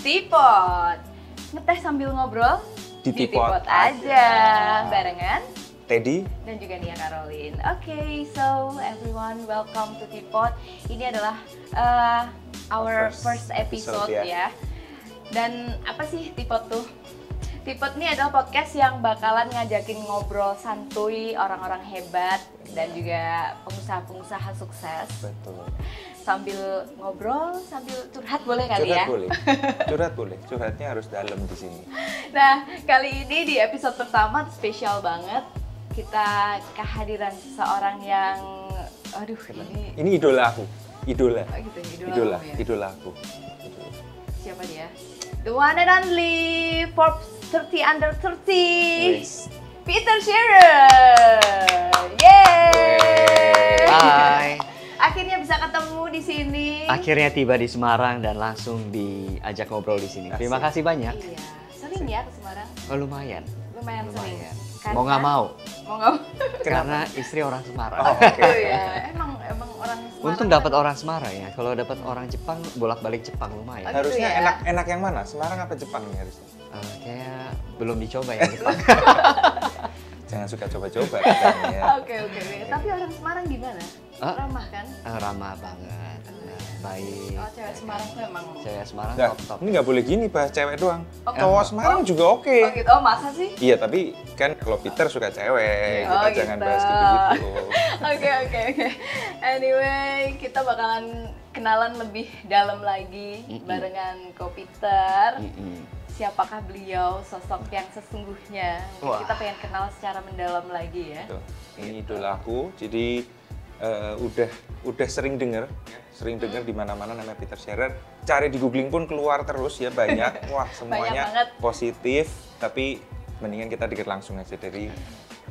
Tipot, ngeteh sambil ngobrol Di Tipot aja, barengan Teddy dan juga Nia Caroline. Oke, so everyone, welcome to Tipot. Ini adalah our first episode ya. Dan apa sih Tipot tuh? Tipot ini adalah podcast yang bakalan ngajakin ngobrol santuy orang-orang hebat dan juga pengusaha-pengusaha sukses. betul. Sambil ngobrol, sambil curhat boleh kali ya? Curhat boleh. Curhatnya harus dalam di sini. Nah, kali ini di episode pertama spesial banget. Kita kehadiran seseorang yang, aduh Ini idola aku. Idola. Oh gitu, Idola. kamu ya? Idola aku. Siapa dia? The one and only Forbes 30 Under 30, Yes. Peter Scherer. Yeay! Hai. Akhirnya bisa ketemu di sini. Akhirnya tiba di Semarang dan langsung diajak ngobrol di sini. Terima kasih banyak. Iya, sering ya ke Semarang? Oh, lumayan. Lumayan sering. Mau nggak mau? Mau nggak mau? Karena istri orang Semarang. Oh, oke. Itu ya, emang orang Semarang. Untung dapat orang Semarang ya. Kalau dapat orang Jepang, bolak-balik Jepang lumayan. Gitu Harusnya ya? enak yang mana? Semarang apa Jepang nih harusnya? Kayak belum dicoba ya Jepang. Jangan suka coba-coba katanya. Oke. Tapi orang Semarang gimana? Ramah kan? Ramah banget. Baik. Oh, cewek Semarang tuh emang. Cewek Semarang Nah, top-top. ini nggak boleh gini bahas cewek doang. Oh, Cowok Semarang juga oke. Oh gitu. Oh, masa sih? Iya, tapi kan kalau Peter suka cewek, Oh, kita jangan gitu. bahas gitu-gitu. Oke. Anyway, kita bakalan kenalan lebih dalam lagi barengan Ko Peter. Siapakah beliau, sosok yang sesungguhnya? Wah. Kita pengen kenal secara mendalam lagi ya. Tuh, ini idola aku, jadi udah sering dengar di mana-mana namanya Peter Scherer. Cari di googling pun keluar terus ya banyak. Wah, semuanya banget. positif, tapi mendingan kita dengar langsung aja dari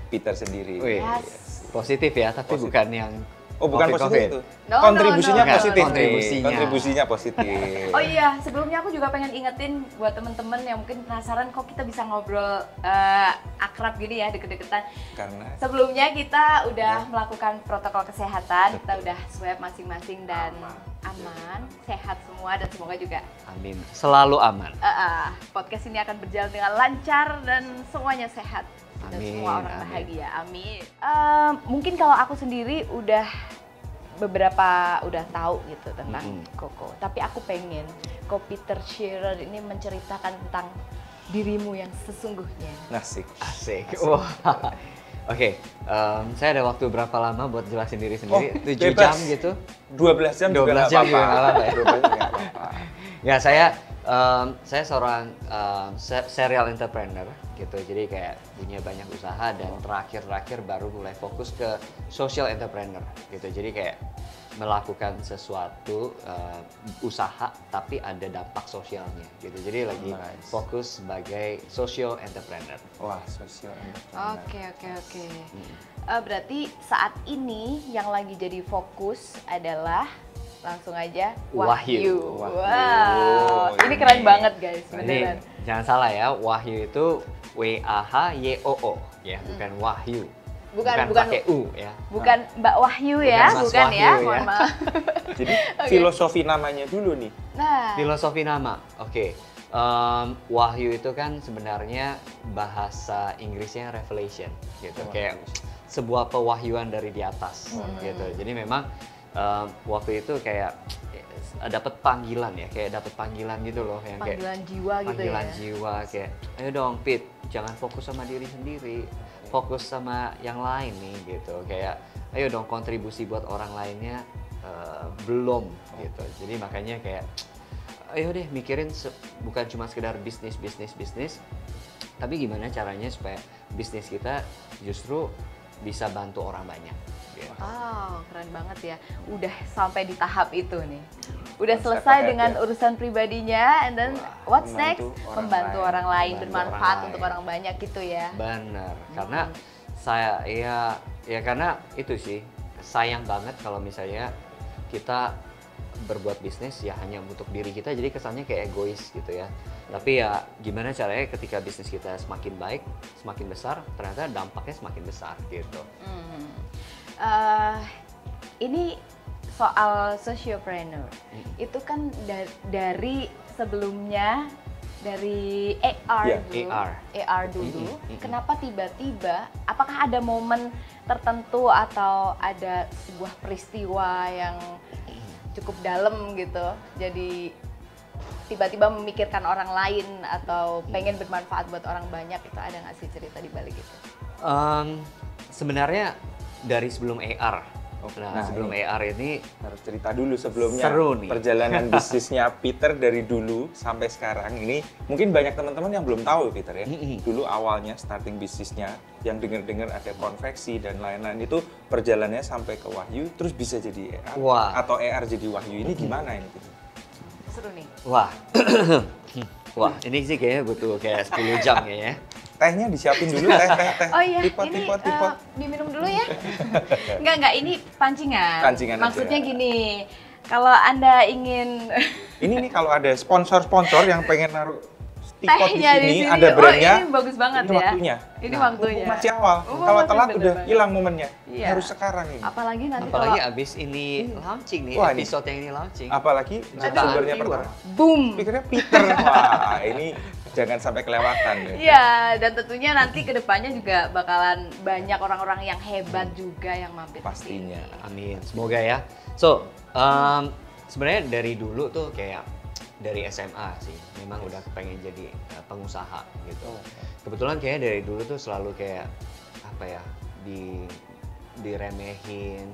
Peter sendiri. Wih, Yes. positif ya, tapi Positif. bukan yang Oh, bukan COVID. positif itu. No, Kontribusinya no. positif. Kontribusinya. Nih. Kontribusinya positif. Oh iya, sebelumnya aku juga pengen ingetin buat temen-temen yang mungkin penasaran kok kita bisa ngobrol akrab gini ya, deket-deketan. Karena Sebelumnya kita udah melakukan protokol kesehatan, kita udah swab masing-masing dan aman, sehat semua dan semoga juga Amin. Selalu aman. podcast ini akan berjalan dengan lancar dan semuanya sehat dan Amin, semua orang amin. bahagia. Amin. Mungkin kalau aku sendiri udah tahu gitu tentang Koko, tapi aku pengen Ko Peter Scherer ini menceritakan tentang dirimu yang sesungguhnya. Asik. Asik. Wah. Oke, saya ada waktu berapa lama buat jelasin diri sendiri? 7 bebas. jam gitu? 12 jam 12 juga nggak jam juga nggak apa-apa ya? 12 jam nggak apa-apa. Ya, saya seorang serial entrepreneur gitu. Jadi kayak punya banyak usaha dan terakhir baru mulai fokus ke social entrepreneur gitu. Jadi kayak melakukan sesuatu usaha tapi ada dampak sosialnya gitu. Jadi lagi Nice. fokus sebagai social entrepreneur. Wah, sosial entrepreneur. Oke. Berarti saat ini yang lagi jadi fokus adalah langsung aja Wahyu. Wow, ini Ini. keren banget guys, Nah, beneran. ini jangan salah ya, Wahyu itu WAHYOO ya, bukan Wahyu. Bukan pakai U ya. Bukan Mbak Wahyu ya, Bukan Mas bukan ya, Wahyu mohon ya. maaf. Jadi filosofi namanya dulu nih. Nah, Filosofi nama, oke. Wahyu itu kan sebenarnya bahasa Inggrisnya revelation gitu, kayak sebuah pewahyuan dari di atas gitu. Jadi memang waktu itu kayak dapat panggilan ya, kayak dapat panggilan gitu loh, yang kayak panggilan jiwa gitu panggilan ya. jiwa kayak, ayo dong Pit, jangan fokus sama diri sendiri, fokus sama yang lain nih gitu. Kayak, ayo dong kontribusi buat orang lainnya belum gitu. Jadi makanya kayak, ayo deh mikirin bukan cuma sekedar bisnis, tapi gimana caranya supaya bisnis kita justru bisa bantu orang banyak. Gitu. Oh, keren banget ya. Udah sampai di tahap itu nih. Udah Konsep selesai paket dengan ya. urusan pribadinya, and then what's next? membantu orang Membantu lain. orang lain, Membantu bermanfaat orang untuk lain. orang banyak gitu ya. Bener, karena saya ya karena itu sih sayang banget kalau misalnya kita berbuat bisnis ya hanya untuk diri kita, jadi kesannya kayak egois gitu ya. Tapi ya gimana caranya ketika bisnis kita semakin baik, semakin besar, ternyata dampaknya semakin besar gitu. Ini soal sociopreneur. Itu kan dari sebelumnya dari AR dulu. AR dulu. Kenapa tiba-tiba? Apakah ada momen tertentu atau ada sebuah peristiwa yang cukup dalam gitu? Jadi tiba-tiba memikirkan orang lain atau pengen bermanfaat buat orang banyak, itu ada nggak sih cerita di balik itu? Sebenarnya dari sebelum AR. Nah, sebelum AR ini harus cerita dulu sebelumnya. Seru nih. Perjalanan bisnisnya Peter dari dulu sampai sekarang ini. Mungkin banyak teman-teman yang belum tahu Peter ya. Dulu awalnya starting bisnisnya yang dengar-dengar ada konveksi dan lain-lain itu perjalanannya sampai ke Wahyu terus bisa jadi AR. Atau AR jadi Wahyu ini gimana ini Peter? Seru nih. Wah, ini sih kayaknya butuh kayak 10 jam kayaknya. Tehnya disiapin dulu, teh. Oh iya, tipot. diminum dulu ya. Enggak, ini pancingan. Pancingan Maksudnya aja. gini, kalau Anda ingin... Ini nih kalau ada sponsor-sponsor yang pengen naruh tipot di tehnya sini, ada brandnya. Oh, ini bagus banget ini ya. Waktunya. Ini waktunya. Masih awal. Kalau telat udah hilang momennya. Iya. Harus sekarang ini. Apalagi nanti abis ini launching nih, Wah, episode yang ini launching. Apalagi sumbernya pertama. Boom. Pikirnya Peter. Wah, ini jangan sampai kelewatan ya. Iya, dan tentunya nanti kedepannya juga bakalan banyak orang-orang yang hebat juga yang mampir. Pastinya. Amin, semoga ya. So, sebenarnya dari dulu tuh kayak dari SMA sih, memang udah pengen jadi pengusaha gitu. Kebetulan kayak dari dulu tuh selalu kayak apa ya, diremehin,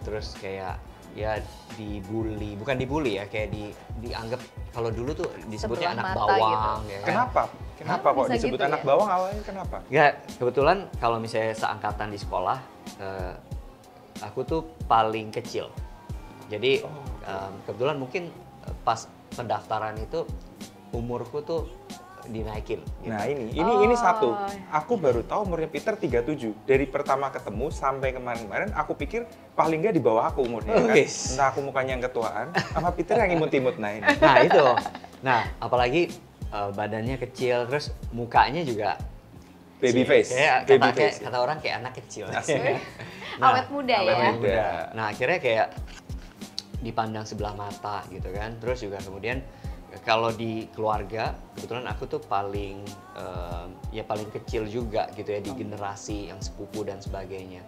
terus kayak ya dibully, bukan dibully ya, kayak dianggap kalau dulu tuh disebutnya anak bawang gitu. Ya kan? Kenapa kok disebut gitu anak ya? bawang awalnya kenapa? Ya kebetulan kalau misalnya seangkatan di sekolah, aku tuh paling kecil. Jadi kebetulan mungkin pas pendaftaran itu umurku tuh dinaikin. Gitu. Nah ini satu. Aku baru tahu umurnya Peter 37. Dari pertama ketemu sampai kemarin aku pikir paling nggak di bawah aku umurnya kan. Entah aku mukanya yang ketuaan, sama Peter yang imut-imut nah ini. Nah itu. Nah apalagi badannya kecil, terus mukanya juga baby face. Kayak kata orang kayak anak kecil. Awet muda ya. Nah akhirnya kayak dipandang sebelah mata gitu kan. Terus juga kemudian kalau di keluarga kebetulan aku tuh paling kecil juga gitu ya di generasi yang sepupu dan sebagainya.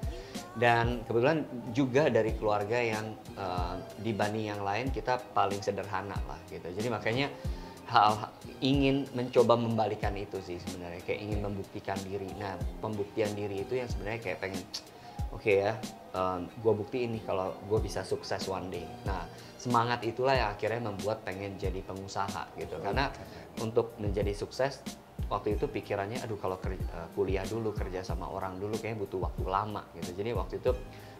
Dan kebetulan juga dari keluarga yang dibanding yang lain kita paling sederhana lah gitu. Jadi makanya ingin mencoba membalikan itu sih sebenarnya, kayak ingin membuktikan diri. Nah pembuktian diri itu yang sebenarnya kayak pengen gue buktiin nih kalau gue bisa sukses one day. Nah semangat itulah yang akhirnya membuat pengen jadi pengusaha gitu. Karena untuk menjadi sukses waktu itu pikirannya, aduh kalau kuliah dulu, kerja sama orang dulu kayaknya butuh waktu lama gitu. Jadi waktu itu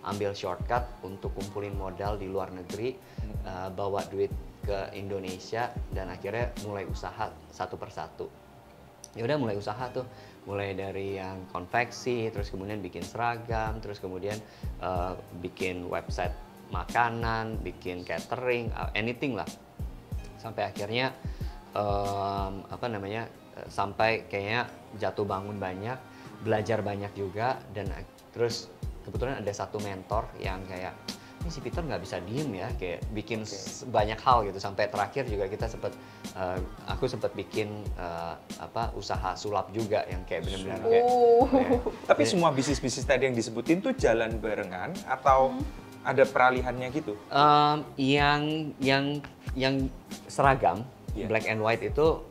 ambil shortcut untuk kumpulin modal di luar negeri, bawa duit ke Indonesia dan akhirnya mulai usaha satu persatu. Ya udah mulai usaha tuh, mulai dari yang konveksi, terus kemudian bikin seragam, terus kemudian bikin website makanan, bikin catering, anything lah. Sampai akhirnya sampai kayaknya jatuh bangun banyak, belajar banyak juga, dan terus kebetulan ada satu mentor yang kayak ini si Peter nggak bisa diem ya, kayak bikin banyak hal gitu. Sampai terakhir juga kita aku sempat bikin usaha sulap juga yang kayak benar-benar kayak. Tapi semua bisnis-bisnis tadi yang disebutin tuh jalan barengan atau ada peralihannya gitu? Yang seragam black and white itu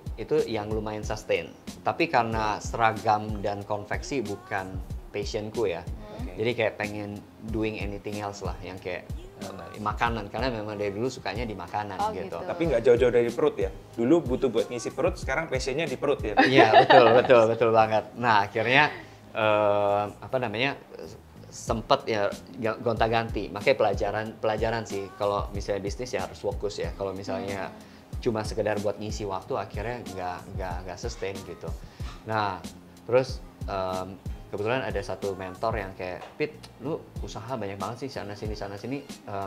yang lumayan sustain. Tapi karena seragam dan konveksi bukan passionku ya. Jadi kayak pengen doing anything else lah yang kayak makanan, karena memang dari dulu sukanya di makanan gitu. Tapi nggak jauh-jauh dari perut ya. Dulu butuh buat ngisi perut, sekarang passionnya di perut ya. Iya betul banget. Nah akhirnya sempet ya gonta-ganti. Makanya pelajaran sih. Kalau misalnya bisnis ya harus fokus ya. Kalau misalnya cuma sekedar buat ngisi waktu, akhirnya nggak sustain gitu. Nah terus kebetulan ada satu mentor yang kayak, Pit, lu usaha banyak banget sih sana sini,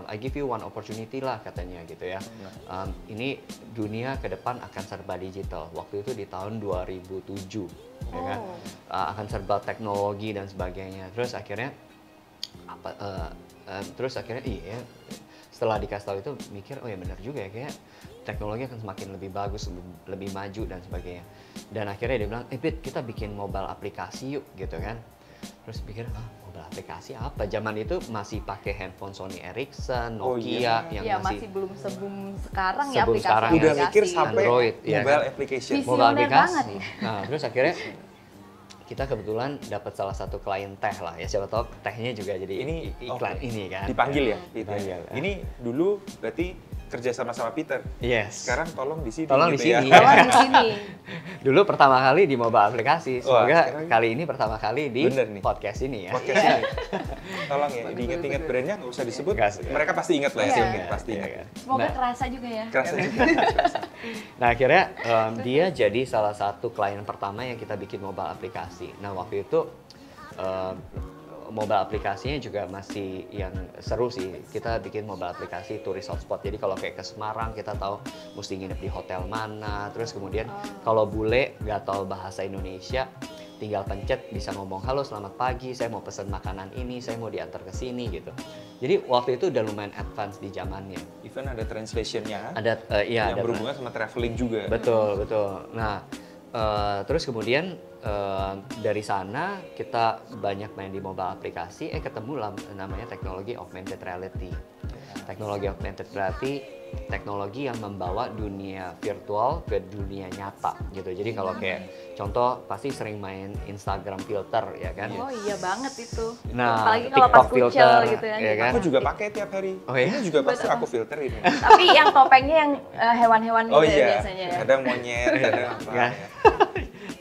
I give you one opportunity lah katanya gitu ya. Ini dunia ke depan akan serba digital. Waktu itu di tahun 2007, ya kan? Akan serba teknologi dan sebagainya. Terus akhirnya, setelah setelah dikasih tahu itu mikir, oh ya benar juga ya, kayak teknologi akan semakin lebih bagus, lebih maju dan sebagainya. Dan akhirnya dia bilang, Pit, kita bikin mobile aplikasi yuk, gitu kan. Terus pikir, mobile aplikasi apa? Zaman itu masih pakai handphone Sony Ericsson, Nokia, yang masih belum sebelum sekarang ya sebelum aplikasi. sekarang udah mikir sampai Android, mobile kan? application. Mobile Visioner aplikasi. banget. Nah, terus akhirnya kita kebetulan dapat salah satu klien teh lah ya, siapa tahu tehnya juga jadi Ini iklan ini kan. Dipanggil ya? Dipanggil. Ini dulu berarti kerja sama Peter. Yes. Sekarang tolong di sini. Tolong gitu di sini. Ya. Tolong di sini. Dulu pertama kali di mobile aplikasi. Semoga sekarang kali ini pertama kali di bener nih. podcast ini ya. Podcast ini. Tolong ya, diinget-inget brandnya nggak usah disebut. Mereka pasti ingat lah ya. Iya. Pasti ingat. kan. Semoga kerasa juga ya. Kerasa juga. Nah akhirnya dia jadi salah satu klien pertama yang kita bikin mobile aplikasi. Nah waktu itu mobile aplikasinya juga masih yang seru sih. Kita bikin mobile aplikasi turis hotspot. Jadi kalau kayak ke Semarang kita tahu mesti nginep di hotel mana. Terus kemudian kalau bule nggak tahu bahasa Indonesia, tinggal pencet bisa ngomong, halo selamat pagi, saya mau pesan makanan ini, saya mau diantar ke sini gitu. Jadi waktu itu udah lumayan advance di zamannya. Even ada translation-nya. Ada yang berhubungan sama traveling juga. Betul, betul. Nah, terus kemudian dari sana kita banyak main di mobile aplikasi, ketemu namanya teknologi augmented reality. Teknologi augmented reality, teknologi yang membawa dunia virtual ke dunia nyata gitu. Jadi kalau kayak contoh pasti sering main Instagram filter ya kan. Oh iya banget itu. Nah, apalagi kalau pas TikTok kucel filter gitu ya. ya kan. Aku juga pakai tiap hari. Oh iya? Ini juga pasti aku filterin. Tapi yang topengnya yang hewan-hewan gitu Oh ya iya, biasanya ya. kadang monyet, kadang apa. Ya. Ya.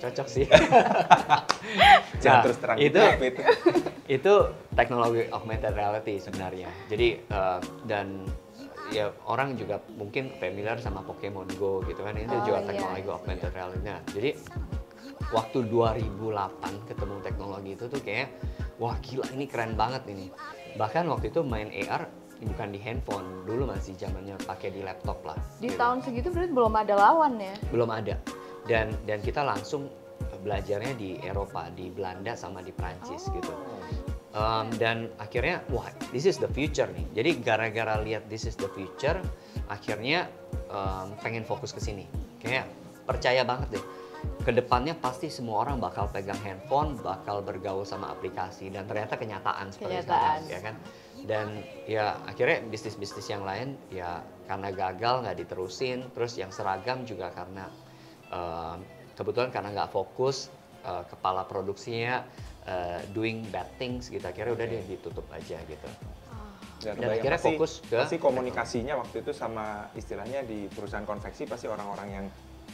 Cocok sih. Jangan Nah, terus terang itu apa itu. itu teknologi augmented reality sebenarnya. Jadi dan ya orang juga mungkin familiar sama Pokemon Go gitu kan, itu juga iya. teknologi augmented reality. Nah, jadi waktu 2008 ketemu teknologi itu tuh kayak wah gila ini keren banget ini. Bahkan waktu itu main AR bukan di handphone, dulu masih zamannya pakai di laptop lah. Di gitu. tahun segitu berarti belum ada lawan ya. Belum ada. Dan kita langsung belajarnya di Eropa, di Belanda sama di Prancis gitu. Dan akhirnya wah this is the future nih. Jadi gara-gara lihat this is the future, akhirnya pengen fokus ke sini. Kayak percaya banget deh. Kedepannya pasti semua orang bakal pegang handphone, bakal bergaul sama aplikasi, dan ternyata kenyataan seperti sekarang, ya kan? Dan ya akhirnya bisnis-bisnis yang lain ya karena gagal nggak diterusin, terus yang seragam juga karena kebetulan karena nggak fokus, kepala produksinya doing bad things gitu, akhirnya udah dia ditutup aja gitu. Dan akhirnya fokus ke pasti komunikasinya waktu itu sama istilahnya di perusahaan konveksi pasti orang-orang yang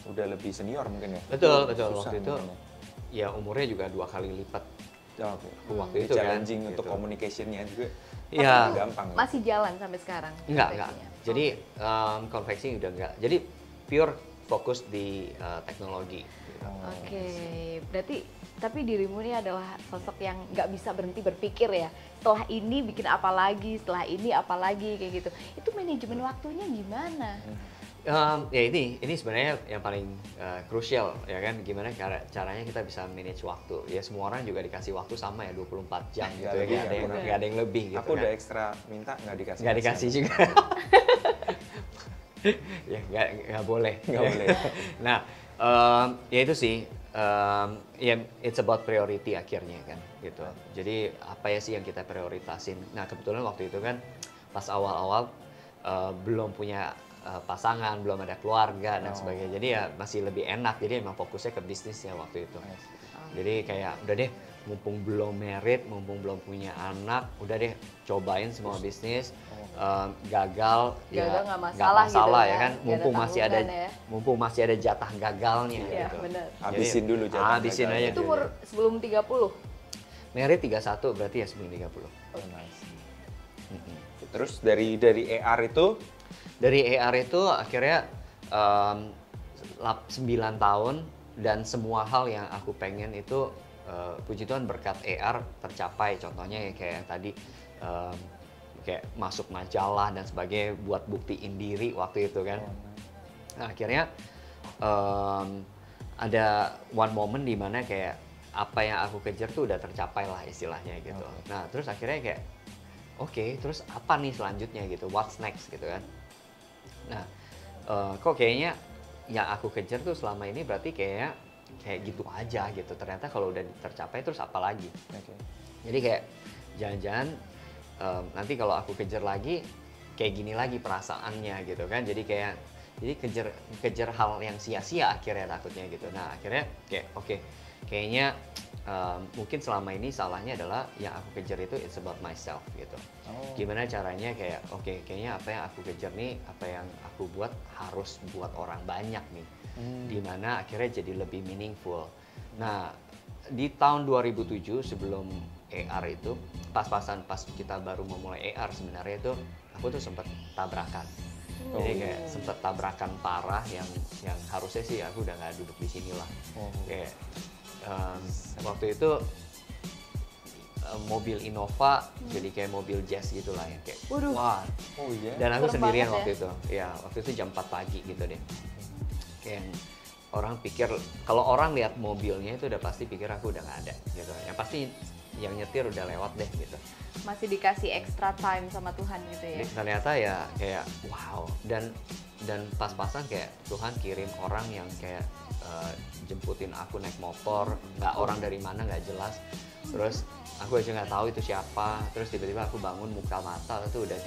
udah lebih senior mungkin ya. Betul. Waktu itu ya umurnya juga 2 kali lipat. Waktu itu challenging kan, untuk gitu. communication-nya juga. Ya, gampang. Masih jalan sampai sekarang? Enggak. Jadi konveksi udah enggak. Jadi pure fokus di teknologi. Oke, berarti tapi dirimu ini adalah sosok yang nggak bisa berhenti berpikir ya. Setelah ini bikin apa lagi, setelah ini apa lagi kayak gitu. Itu manajemen waktunya gimana? Ya ini sebenarnya yang paling krusial ya kan, gimana caranya kita bisa manage waktu. Ya semua orang juga dikasih waktu sama ya 24 jam gitu ya, nggak ada yang lebih gitu. Aku kan. udah ekstra minta nggak dikasih. Nggak dikasih juga. Ya nggak boleh. Nah ya itu sih ya it's about priority akhirnya kan gitu. Jadi apa ya sih yang kita prioritasin. Nah kebetulan waktu itu kan pas awal-awal belum punya pasangan, belum ada keluarga dan sebagainya. Jadi ya masih lebih enak. Jadi emang fokusnya ke bisnisnya waktu itu. Jadi kayak udah deh, mumpung belum married, mumpung belum punya anak, udah deh cobain semua bisnis. Gagal ya nggak masalah gitu ya kan. Mumpung masih ada jatah gagalnya Iya, gitu. benar. Habisin dulu jatah. Habisin aja. Itu umur sebelum 30? Married 31 berarti ya sebelum 30. Oh, nice. Terus dari AR itu? Dari AR itu akhirnya 9 tahun dan semua hal yang aku pengen itu puji Tuhan berkat AR tercapai. Contohnya ya kayak yang tadi kayak masuk majalah dan sebagainya buat buktiin diri waktu itu kan. Nah akhirnya ada one moment di mana kayak apa yang aku kejar tuh udah tercapai lah istilahnya gitu. Nah terus akhirnya kayak oke, terus apa nih selanjutnya gitu, what's next gitu kan. Nah, kok kayaknya yang aku kejar tuh selama ini berarti kayak gitu aja gitu. Ternyata kalau udah tercapai terus apa lagi? Jadi kayak jangan-jangan nanti kalau aku kejar lagi kayak gini lagi perasaannya gitu kan. Jadi kejar hal yang sia-sia akhirnya takutnya gitu. Nah akhirnya kayak oke, kayaknya mungkin selama ini salahnya adalah yang aku kejar itu it's about myself gitu. Gimana caranya kayak oke, kayaknya apa yang aku kejar nih, apa yang aku buat harus buat orang banyak nih. Dimana akhirnya jadi lebih meaningful. Nah di tahun 2007 sebelum AR itu pas kita baru memulai AR sebenarnya itu aku tuh sempat tabrakan. Jadi kayak sempet tabrakan parah yang harusnya sih aku udah nggak duduk di sini lah. Kayak waktu itu mobil Innova jadi kayak mobil jazz gitu lah yang kayak wah. Dan aku sendirian waktu itu. Ya waktu itu jam 4 pagi gitu deh. Kayak orang pikir kalau orang lihat mobilnya itu udah pasti pikir aku udah nggak ada gitu. Yang pasti yang nyetir udah lewat deh gitu. Masih dikasih extra time sama Tuhan gitu ya. Ternyata ya kayak wow, dan pas-pasan kayak Tuhan kirim orang yang kayak jemputin aku naik motor, nggak orang dari mana nggak jelas. Terus aku aja nggak tahu itu siapa. Terus tiba-tiba aku bangun buka mata itu udah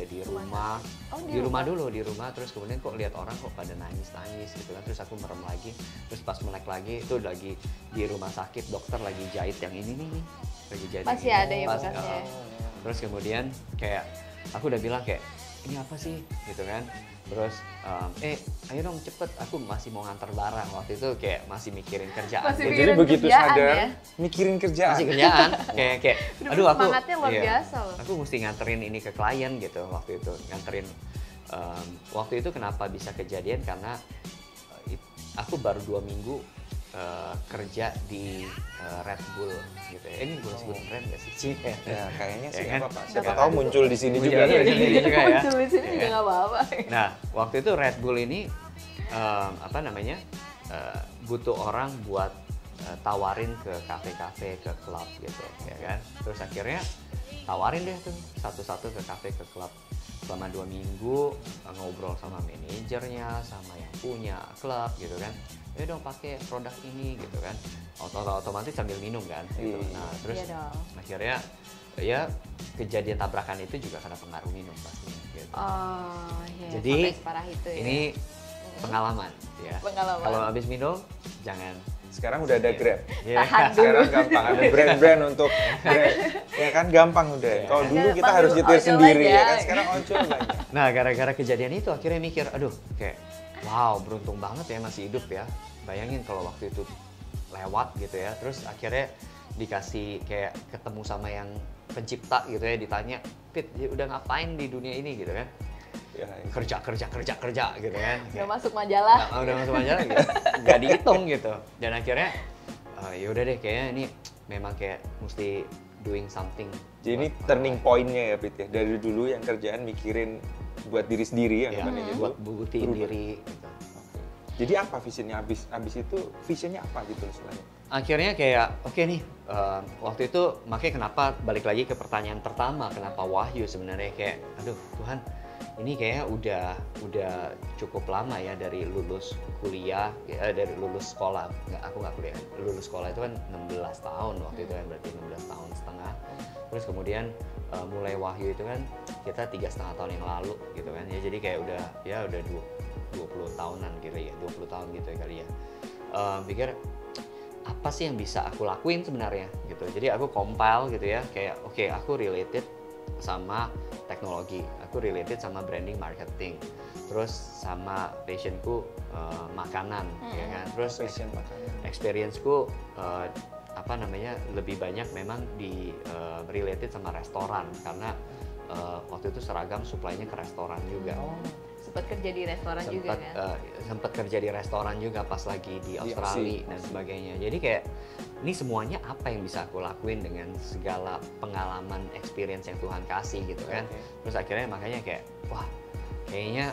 di rumah. Di rumah. Terus kemudian kok lihat orang kok pada nangis gitu kan. Terus aku merem lagi. Terus pas melek lagi itu lagi di rumah sakit, dokter lagi jahit yang ini nih. Lagi jahit. Masih yang ada ya bekasnya. Terus kemudian kayak aku udah bilang kayak ini apa sih gitu kan. Terus ayo dong cepet, aku masih mau nganter barang. Waktu itu kayak masih mikirin kerjaan. Jadi begitu sadar mikirin kerjaan. Masih kerjaan. kayak aduh aku semangatnya luar biasa loh. Aku mesti nganterin ini ke klien gitu waktu itu. Nganterin waktu itu kenapa bisa kejadian karena aku baru 2 minggu kerja di Red Bull gitu ya. Ini boleh sebut brand nggak sih? Ya kayaknya sih kan? apa-apa. Siapa tahu muncul di sini juga. Juga ya. Muncul di sini juga nggak apa-apa. Nah, waktu itu Red Bull ini butuh orang buat tawarin ke kafe-kafe, ke klub gitu, ya kan? Terus akhirnya tawarin deh tuh satu-satu ke kafe, ke klub. Selama 2 minggu ngobrol sama manajernya, sama yang punya klub gitu kan. Ya dong pakai produk ini gitu kan. Otomatis sambil minum kan gitu. Nah, terus akhirnya ya kejadian tabrakan itu juga karena pengaruh minum pastinya gitu. Jadi itu, ya. Ini pengalaman ya. Kalau habis minum jangan. Sekarang udah ada Grab. Tahan dulu. Sekarang gampang ada brand-brand untuk Grab. Ya kan gampang udah. Kalau dulu kita harus nyetir sendiri ya kan. Sekarang ojol banyak. Nah, gara-gara kejadian itu akhirnya mikir, aduh kayak wow, beruntung banget ya masih hidup ya. Bayangin kalau waktu itu lewat gitu ya. Terus akhirnya dikasih kayak ketemu sama yang pencipta gitu ya, ditanya, "Pit, udah ngapain di dunia ini?" gitu kan. Ya, kerja gitu kan. Udah masuk majalah. Udah masuk majalah gitu. Nggak dihitung gitu. Dan akhirnya ya udah deh kayaknya ini memang kayak mesti doing something. Jadi ini turning point-nya ya Pit ya. Dari dulu yang kerjaan mikirin buat diri sendiri ya, buat buktiin diri gitu. Jadi apa visionnya abis itu visionnya apa gitu istilahnya? Akhirnya kayak oke nih waktu itu makanya kenapa balik lagi ke pertanyaan pertama, kenapa Wahyu sebenarnya kayak aduh Tuhan ini kayaknya udah cukup lama ya dari lulus kuliah dari lulus sekolah. Aku nggak kuliah, lulus sekolah itu kan 16 tahun waktu itu kan, berarti 16 tahun setengah. Terus kemudian mulai Wahyu itu kan kita 3,5 tahun yang lalu gitu kan ya, jadi kayak udah 20 tahunan gitu ya, 20 tahun gitu ya kali ya. Pikir apa sih yang bisa aku lakuin sebenarnya gitu. Jadi aku compile gitu ya, kayak oke, aku related sama teknologi, aku related sama branding marketing, terus sama passionku makanan, ya kan. Terus experienceku lebih banyak memang di related sama restoran karena waktu itu seragam supply-nya ke restoran juga. Sempat kerja di restoran juga kan? Sempat kerja di restoran juga pas lagi di Australia dan sebagainya. Jadi kayak ini semuanya apa yang bisa aku lakuin dengan segala pengalaman, experience yang Tuhan kasih gitu kan. Terus akhirnya makanya kayak wah kayaknya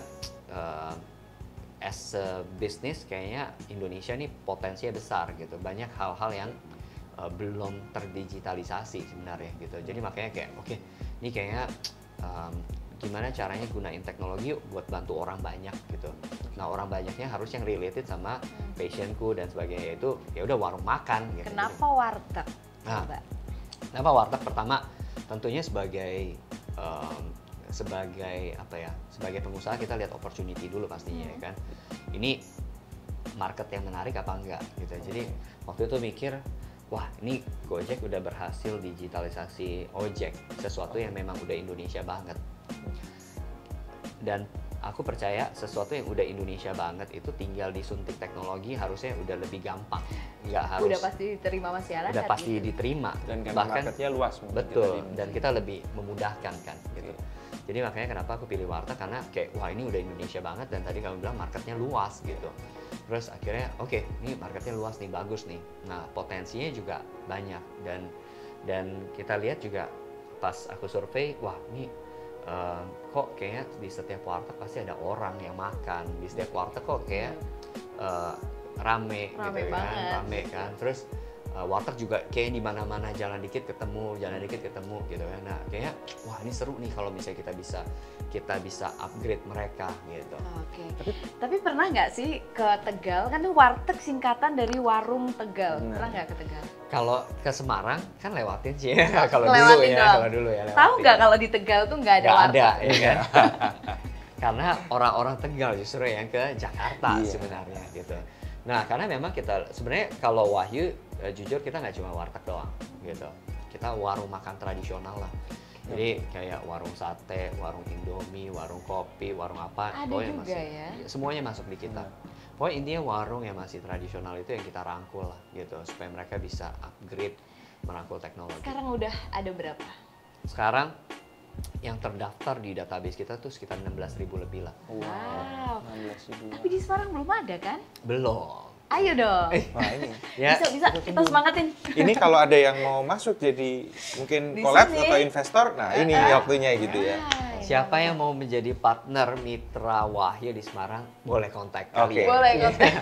as a business kayaknya Indonesia nih potensinya besar gitu. Banyak hal-hal yang belum terdigitalisasi sebenarnya gitu. Jadi makanya kayak oke, ini kayaknya gimana caranya gunain teknologi buat bantu orang banyak gitu. Nah orang banyaknya harus yang related sama passionku dan sebagainya, itu ya udah warung makan gitu. Kenapa warteg? Nah, kenapa warteg? Pertama tentunya sebagai sebagai pengusaha kita lihat opportunity dulu pastinya ya kan. Ini market yang menarik apa enggak gitu. Jadi waktu itu mikir, wah ini Gojek udah berhasil digitalisasi ojek, sesuatu yang memang udah Indonesia banget. Dan aku percaya sesuatu yang udah Indonesia banget itu tinggal disuntik teknologi harusnya udah lebih gampang. Nggak harus. Udah pasti diterima masyarakat. Udah pasti gitu. diterima. Dan karena bahkan marketnya luas. Betul. Dan kita lebih memudahkan kan gitu. Jadi makanya kenapa aku pilih warteg, karena kayak wah ini udah Indonesia banget dan tadi kamu bilang marketnya luas gitu. Terus akhirnya oke, ini marketnya luas nih, bagus nih. Nah potensinya juga banyak dan kita lihat juga pas aku survei, wah ini kok kayaknya di setiap warteg pasti ada orang yang makan, di setiap warteg kok kayak rame gitu kan, rame kan. Terus warteg juga kayak di mana-mana jalan dikit ketemu gitu kan. Nah kayaknya wah ini seru nih kalau misalnya kita bisa upgrade mereka gitu. Oke. Tapi pernah nggak sih ke Tegal, kan tuh warteg singkatan dari warung Tegal. Pernah nggak ke Tegal? Kalau ke Semarang kan lewatin sih ya. Kalau dulu ya. Tahu nggak kalau di Tegal tuh nggak ada warteg? Nggak ada, ya kan? Karena orang-orang Tegal justru yang ke Jakarta sebenarnya gitu. Nah karena memang kita sebenarnya kalau Wahyu jujur kita nggak cuma warteg doang gitu. Kita warung makan tradisional lah. Jadi kayak warung sate, warung Indomie, warung kopi, warung apa, ada juga masuk, ya. Semuanya masuk di kita. Pokoknya intinya warung yang masih tradisional itu yang kita rangkul lah gitu, supaya mereka bisa upgrade, merangkul teknologi. Sekarang udah ada berapa? Sekarang yang terdaftar di database kita tuh sekitar 16.000 lebih lah. Wow. 16.000. Tapi di Semarang belum ada kan? Belum. Ayo dong. Wah ini. Ya, bisa kita semangatin. Ini kalau ada yang mau masuk jadi mungkin Di collab sini. atau investor, nah ini waktunya gitu ya. Siapa yang mau menjadi partner mitra Wahyu di Semarang, boleh kontak Oke. kalian. Boleh kontak.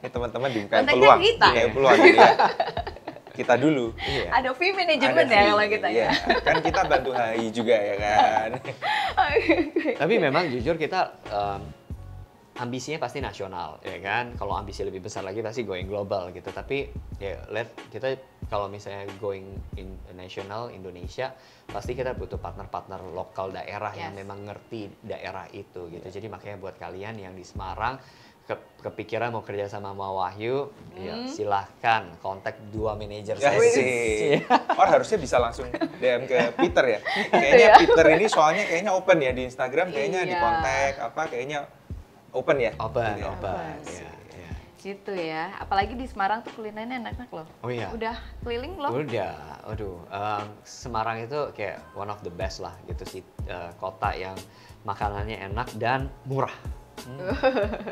Ini teman-teman dibuka Kontaknya peluang. kita. Dibuka peluang ya. Kita dulu. Iya. Ada fee manajemen Ada ya fee, kalau kita iya. ya. Kan kita bantu HI juga ya kan. Tapi memang jujur kita ambisinya pasti nasional, ya kan? Kalau ambisi lebih besar lagi pasti going global gitu. Tapi ya kita kalau misalnya going national Indonesia, pasti kita butuh partner-partner lokal daerah yang memang ngerti daerah itu gitu. Jadi makanya buat kalian yang di Semarang kepikiran mau kerja sama Wahyu, ya silahkan kontak 2 manajer saya. Oh harusnya bisa langsung DM ke Peter ya. Kayaknya Peter ini soalnya kayaknya open ya di Instagram, kayaknya di kontak apa kayaknya open ya. Open. Ya. Ya. Gitu ya. Apalagi di Semarang tuh kulinernya enak-enak loh. Oh iya. Udah keliling belum? Udah. Aduh, Semarang itu kayak one of the best lah gitu sih, kota yang makanannya enak dan murah.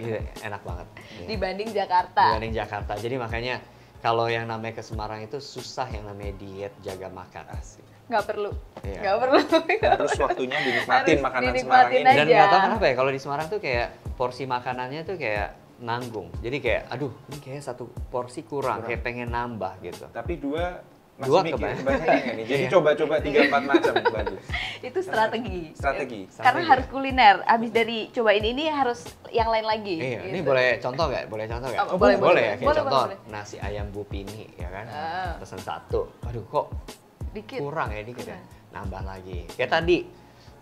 Iya, enak banget. Dibanding Jakarta. Dibanding Jakarta. Jadi makanya kalau yang namanya ke Semarang itu susah yang namanya diet jaga makan. Asik. Nggak perlu. Iya. Nggak perlu. Harus waktunya dinikmatin Harus makanan dinikmatin Semarang ini. aja. Dan nggak tahu kenapa ya, kalau di Semarang tuh kayak porsi makanannya tuh kayak nanggung. Jadi kayak, aduh ini kayak 1 porsi kurang, kayak pengen nambah gitu. Tapi 2 masih Dua mikir kebanyakan. kebanyakan nggak nih? Jadi coba-coba 3-4 macam bagus. Itu strategi. Strategi. Karena harus kuliner. Abis dari cobain ini harus yang lain lagi. Iya, gitu. ini boleh contoh nggak? Boleh contoh nggak? Oh, boleh, boleh. ya. Kayak Boleh, contoh boleh. nasi ayam Bu Pini, ya kan? Ah. Pesan 1. Aduh kok Dikit. kurang ya dikit ya? Nambah lagi. Kayak tadi,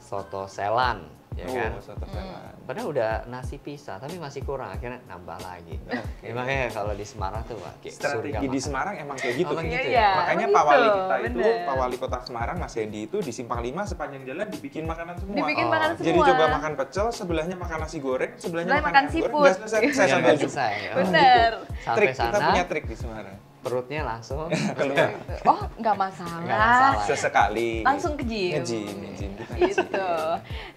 soto selan, ya kan? Soto selan. Padahal udah nasi pisah, tapi masih kurang. Akhirnya nambah lagi. Ya, makanya kalau di Semarang tuh wah, kayak Strategi surga di makan. Semarang emang kayak gitu. Emang gitu ya? Makanya Oh, Pak Wali gitu, kita itu, bener. Pak Wali Kota Semarang, Mas Hendy itu di Simpang 5 sepanjang jalan dibikin makanan semua. Dibikin makanan semua. Jadi coba makan pecel, sebelahnya makan nasi goreng, sebelahnya Sebelah makan makan ayam goreng, seafood. nggak selesai, saya Iya, sambil nggak juga. selesai. Oh, Bener. Sampai Trik, kita sana, punya trik di Semarang. perutnya langsung Keluar. Oh, nggak masalah. Nggak masalah. Sesekali. Langsung ke gym. Nge-gym. Gitu.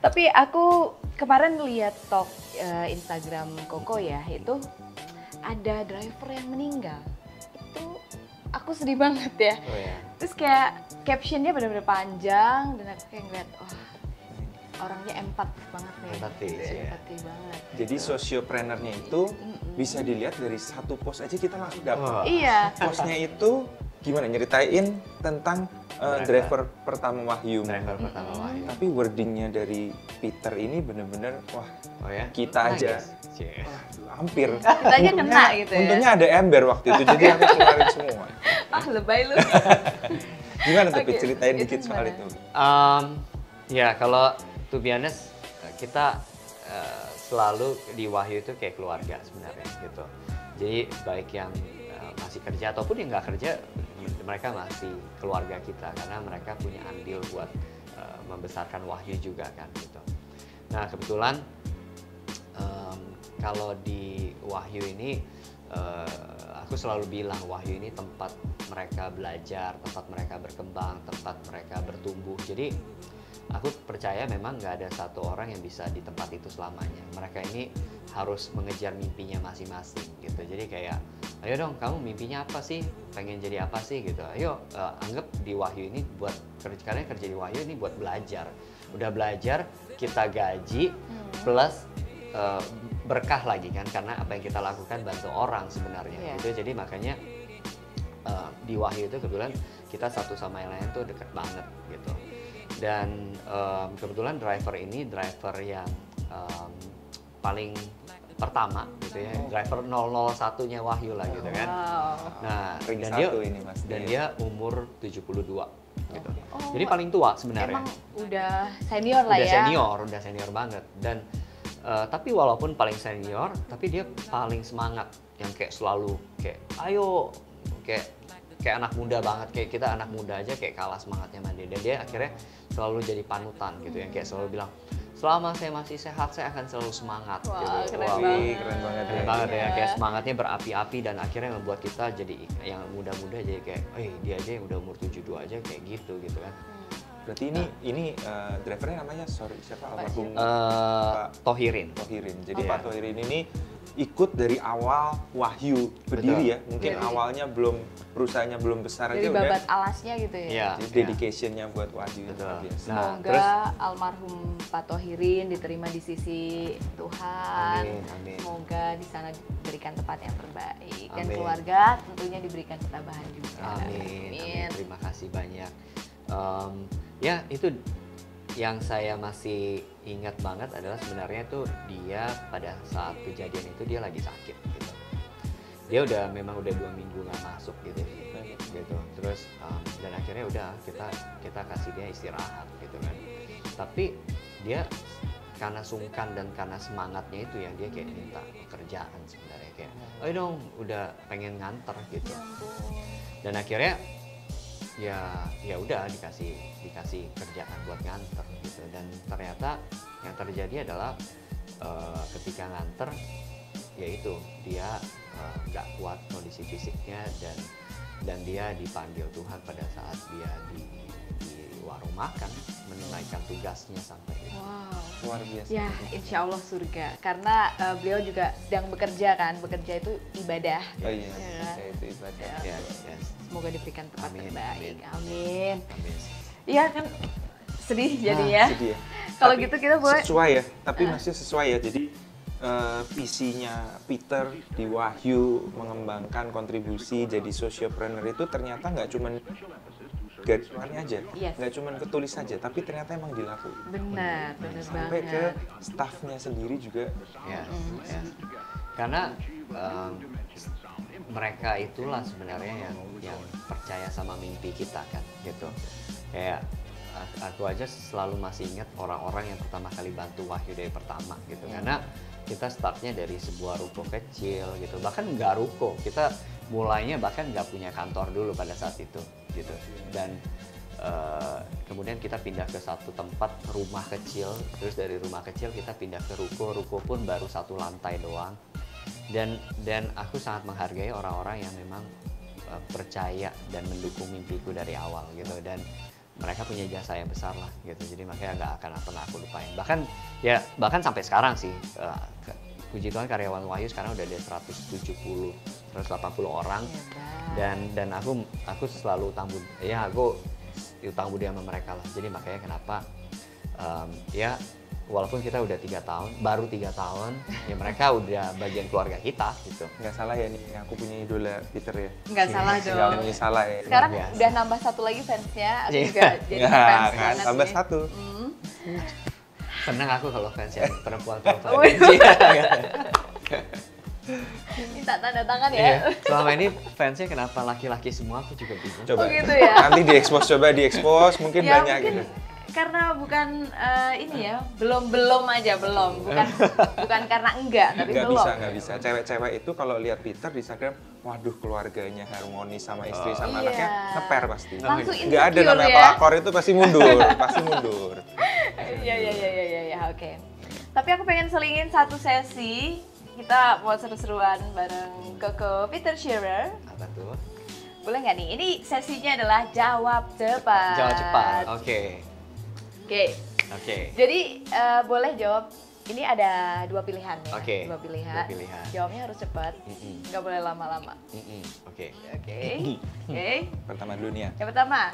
Tapi aku kemarin lihat talk Instagram Koko ya, itu ada driver yang meninggal. Itu aku sedih banget ya. Oh ya. Terus kayak captionnya benar-benar panjang dan aku kayak ngeliat, wah orangnya empat banget nih. Empati Gitu, sih ya. empati banget. Jadi sosiopreneurnya itu bisa dilihat dari 1 post aja kita langsung dapat. Wah. Iya. Postnya itu gimana nyeritain tentang driver pertama Wahyu. Driver pertama Wahyu. Tapi wordingnya dari Peter ini bener-bener wah, ya? kita aja hampir. Kita aja kena gitu ya. Untungnya ada ember waktu itu, jadi aku keluarin semua. Lebay lu. Gimana tuh Pit, ceritain dikit soal itu. Ya kalau to be honest, kita selalu di Wahyu itu kayak keluarga sebenarnya gitu. Jadi baik yang masih kerja ataupun yang nggak kerja, mereka masih keluarga kita karena mereka punya andil buat membesarkan Wahyu juga kan gitu. Nah kebetulan kalau di Wahyu ini aku selalu bilang Wahyu ini tempat mereka belajar, tempat mereka berkembang, tempat mereka bertumbuh. Jadi aku percaya memang nggak ada satu orang yang bisa di tempat itu selamanya. Mereka ini harus mengejar mimpinya masing-masing gitu. Jadi kayak, ayo dong kamu mimpinya apa sih? Pengen jadi apa sih gitu. Ayo anggap di Wahyu ini buat, kalian kerja di Wahyu ini buat belajar. Udah belajar, kita gaji plus berkah lagi kan, karena apa yang kita lakukan bantu orang sebenarnya gitu. Jadi makanya di Wahyu itu kebetulan kita satu sama yang lain tuh deket banget gitu. Dan kebetulan driver ini driver yang paling pertama gitu ya, driver 001-nya Wahyu lah gitu kan. Nah, dan dia umur 72 gitu. Jadi paling tua sebenarnya. Emang udah senior lah ya. Udah senior banget. Dan tapi walaupun paling senior, tapi dia paling semangat, yang kayak selalu kayak ayo, kayak anak muda banget, kayak kita anak muda aja kayak kalah semangatnya sama dia. Dan dia akhirnya selalu jadi panutan gitu, yang kayak selalu bilang selama saya masih sehat saya akan selalu semangat. Wah, gitu. Keren banget Keren banget ya, kayak semangatnya berapi-api dan akhirnya membuat kita jadi yang muda-muda jadi kayak, dia aja yang udah umur 72 aja kayak gitu kan. Berarti ini drivernya namanya siapa almarhum Pak Tohirin. Jadi Pak Tohirin ini ikut dari awal Wahyu berdiri. Betul. Ya, mungkin awalnya perusahaannya belum besar dari aja babat udah. alasnya gitu ya. Jadi dedicationnya buat Wahyu itu biasa. Semoga almarhum Pak Tohirin diterima di sisi Tuhan. Amin. Semoga di sana diberikan tempat yang terbaik dan Amin. keluarga tentunya diberikan ketabahan juga. Amin. Terima kasih banyak. Ya itu yang saya masih ingat banget adalah sebenarnya tuh dia pada saat kejadian itu dia lagi sakit gitu. Dia memang udah 2 minggu nggak masuk gitu. Terus dan akhirnya udah kita kasih dia istirahat gitu kan. Tapi dia karena sungkan dan karena semangatnya itu yang dia kayak minta pekerjaan sebenarnya, kayak ayo dong udah pengen nganter gitu. Dan akhirnya ya udah dikasih kerjaan buat nganter gitu. Dan ternyata yang terjadi adalah ketika nganter yaitu dia nggak kuat kondisi fisiknya dan dia dipanggil Tuhan pada saat dia di warung makan menunaikan tugasnya sampai itu. Wow, luar biasa. Ya, insya Allah surga. Karena beliau juga sedang bekerja kan, bekerja itu ibadah. Oh iya, bekerja itu ibadah. Yes. Semoga diberikan tempat terbaik. Amin. Iya kan sedih jadinya. Sedih ya. Kalau gitu kita boleh. Sesuai ya, tapi masih sesuai ya. Jadi visinya Peter di Wahyu mengembangkan kontribusi jadi sociopreneur itu ternyata nggak cuma garis besarnya aja, nggak cuma ketulis saja, tapi ternyata emang dilakukan. Benar banget. Sampai ke staffnya sendiri juga. Yes. Karena mereka itulah sebenarnya yang percaya sama mimpi kita kan, gitu. Kayak aku aja selalu masih ingat orang-orang yang pertama kali bantu Wahyu dari pertama gitu, karena kita startnya dari sebuah ruko kecil gitu, bahkan nggak ruko, kita mulainya bahkan nggak punya kantor dulu pada saat itu gitu. Dan kemudian kita pindah ke satu tempat rumah kecil, terus dari rumah kecil kita pindah ke ruko pun baru 1 lantai doang. Dan aku sangat menghargai orang-orang yang memang percaya dan mendukung mimpiku dari awal gitu, dan mereka punya jasa yang besar lah gitu. Jadi makanya nggak akan pernah aku lupain. Bahkan sampai sekarang sih, puji Tuhan karyawan Wahyu sekarang udah ada 180 orang. Dan aku selalu utang budi sama mereka lah. Jadi makanya kenapa walaupun kita udah 3 tahun, baru 3 tahun, ya mereka udah bagian keluarga kita gitu. Nggak salah ya nih, aku punya idola Peter ya. Nggak salah Nggak dong. mungkin salah ya. Sekarang Biasa. udah nambah satu lagi fansnya, aku Iya. juga jadi Ya fans kan, banget tambah nih. satu. Seneng aku kalau fans yang perempuan-perempuan. Waduh. Iya. Minta tanda tangan Iya. ya. Selama ini fansnya kenapa laki-laki semua, aku juga bingung. Coba. Oh gitu ya? Nanti coba diekspos, mungkin Ya banyak mungkin gitu. karena bukan ini ya, belum aja belum, bukan karena enggak, tapi belum. Nggak bisa. Cewek-cewek itu kalau lihat Peter di Instagram, waduh keluarga,nya harmonis sama istri sama Iya. anaknya, ngeper pasti. Langsung Nggak ada insecure namanya ya. pelakor itu pasti mundur, pasti mundur. Iya, oke. Tapi aku pengen selingin satu sesi, kita buat seru-seruan bareng Koko Peter Shearer. Apa tuh? Boleh nggak nih? Ini sesinya adalah jawab cepat. Jawab cepat. Oke. Jadi boleh jawab. Ini ada 2 pilihan ya. Oke. Dua pilihan. Jawabnya harus cepat. Nggak boleh lama-lama. Oke. Oke. Pertama dulu nih ya. Yang pertama,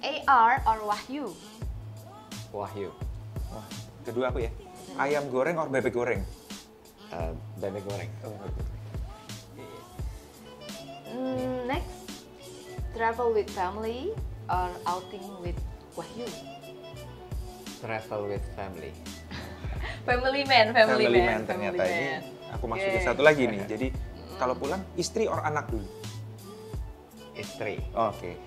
AR or Wahyu? Wahyu. Wah, kedua aku ya. Ayam goreng or bebek goreng? Bebek goreng. Next, travel with family or outing with Wahyu? Travel with family. Family man. Ternyata ini aku masukin satu lagi nih. Jadi kalau pulang istri or anak dulu? Istri. Oke.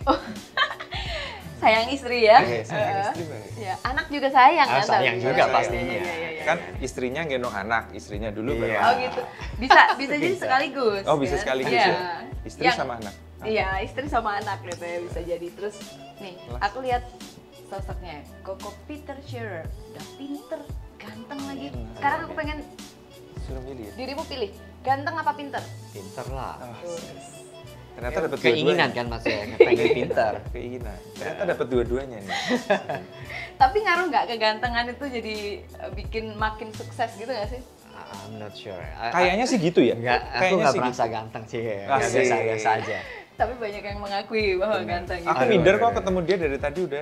Sayang istri ya. Sayang istri baik. Ya, anak juga sayang kan? Sayang tapi. juga Iya, pastinya. iya. Kan istrinya gendong anak, istrinya dulu baru Iya. Oh anak. gitu. Bisa jadi Bisa. sekaligus. Oh bisa kan? sekaligus Iya. ya? Istri Yang- sama anak? Iya, istri sama anak gitu ya bisa jadi. Terus nih, aku lihat sosoknya Koko Peter Shearer. Udah pinter, ganteng lagi. Sekarang aku pengen Suruh milih ya? dirimu pilih, ganteng apa pinter? Pinter lah. Ternyata dapat Keinginan kan maksudnya, pengen pinter. Keinginan. Ternyata dapat dua-duanya nih. Tapi ngaruh nggak kegantengan itu jadi bikin makin sukses gitu nggak sih? I'm not sure. Kayaknya sih gitu ya? Enggak, aku Kayaknya nggak sih merasa gitu. ganteng sih. Asik. Biasa aja. Tapi banyak yang mengakui bahwa ganteng. Aku Aduh, minder aduh, kok aduh. ketemu dia dari tadi udah.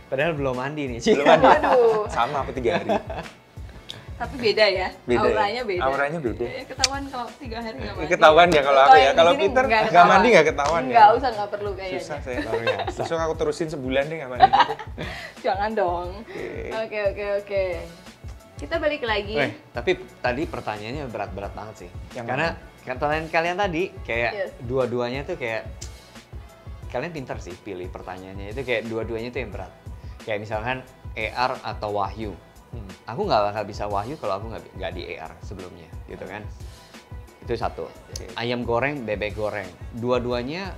Padahal belum mandi nih. Belum mandi. Waduh, Sama aku 3 hari. tapi beda ya. Beda ya? Auranya beda. Auranya beda. Ketahuan kalau 3 hari nggak mandi. Ketahuan ya kalau aku ya. yang Kalau di sini Peter nggak nggak mandi ketahuan. nggak ketahuan ya. Nggak usah, nggak perlu kayaknya. Susah saya. Luar biasa. Besok aku terusin sebulan deh nggak mandi. Jangan dong. Oke. Oke. Kita balik lagi. Tapi tadi pertanyaannya berat-berat banget sih. Yang Karena kalian tadi kayak Yes. dua-duanya tuh kayak kalian pintar sih pilih pertanyaannya itu kayak dua-duanya tuh yang berat. Kayak misalkan AR atau Wahyu. Aku nggak bakal bisa Wahyu kalau aku nggak di AR sebelumnya, gitu kan? Itu satu. Ayam goreng, bebek goreng. Dua-duanya